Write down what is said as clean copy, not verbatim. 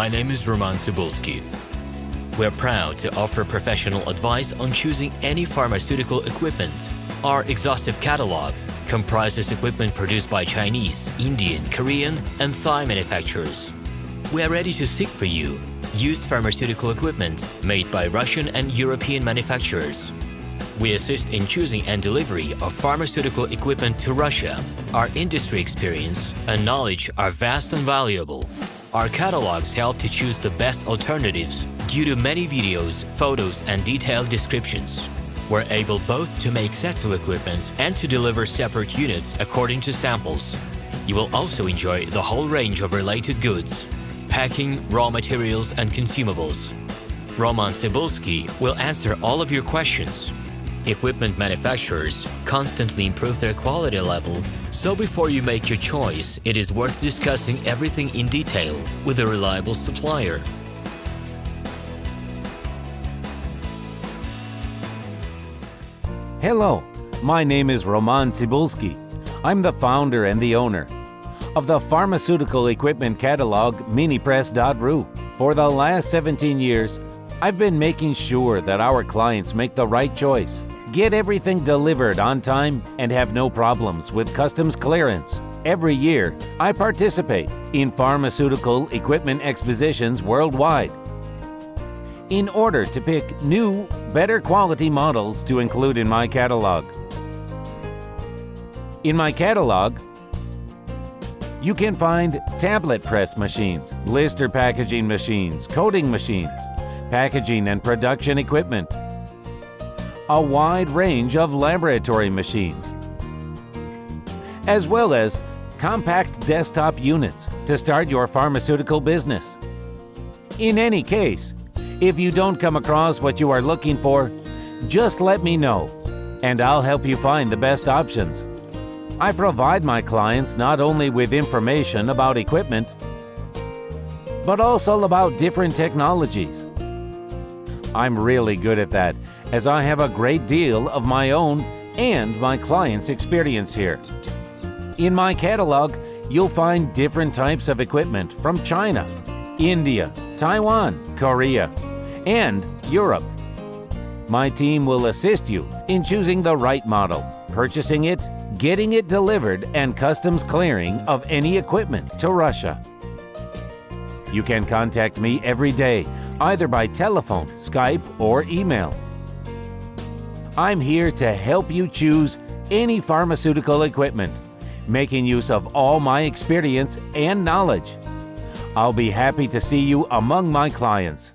My name is Roman Cybulski. We're proud to offer professional advice on choosing any pharmaceutical equipment. Our exhaustive catalog comprises equipment produced by Chinese, Indian, Korean, and Thai manufacturers. We are ready to seek for you used pharmaceutical equipment made by Russian and European manufacturers. We assist in choosing and delivery of pharmaceutical equipment to Russia. Our industry experience and knowledge are vast and valuable. Our catalogs help to choose the best alternatives due to many videos, photos, and detailed descriptions. We're able both to make sets of equipment and to deliver separate units according to samples. You will also enjoy the whole range of related goods, packing, raw materials, and consumables. Roman Cybulski will answer all of your questions. Equipment manufacturers constantly improve their quality level, so before you make your choice, it is worth discussing everything in detail with a reliable supplier. Hello, my name is Roman Cybulski. I'm the founder and the owner of the pharmaceutical equipment catalog minipress.ru. For the last 17 years, I've been making sure that our clients make the right choice, get everything delivered on time, and have no problems with customs clearance. Every year, I participate in pharmaceutical equipment expositions worldwide in order to pick new, better quality models to include in my catalog. In my catalog, you can find tablet press machines, blister packaging machines, coating machines, packaging and production equipment, a wide range of laboratory machines, as well as compact desktop units to start your pharmaceutical business. In any case, if you don't come across what you are looking for, just let me know, and I'll help you find the best options. I provide my clients not only with information about equipment, but also about different technologies. I'm really good at that, as I have a great deal of my own and my clients' experience here. In my catalog, you'll find different types of equipment from China, India, Taiwan, Korea, and Europe. My team will assist you in choosing the right model, purchasing it, getting it delivered, and customs clearing of any equipment to Russia. You can contact me every day, either by telephone, Skype, or email. I'm here to help you choose any pharmaceutical equipment, making use of all my experience and knowledge. I'll be happy to see you among my clients.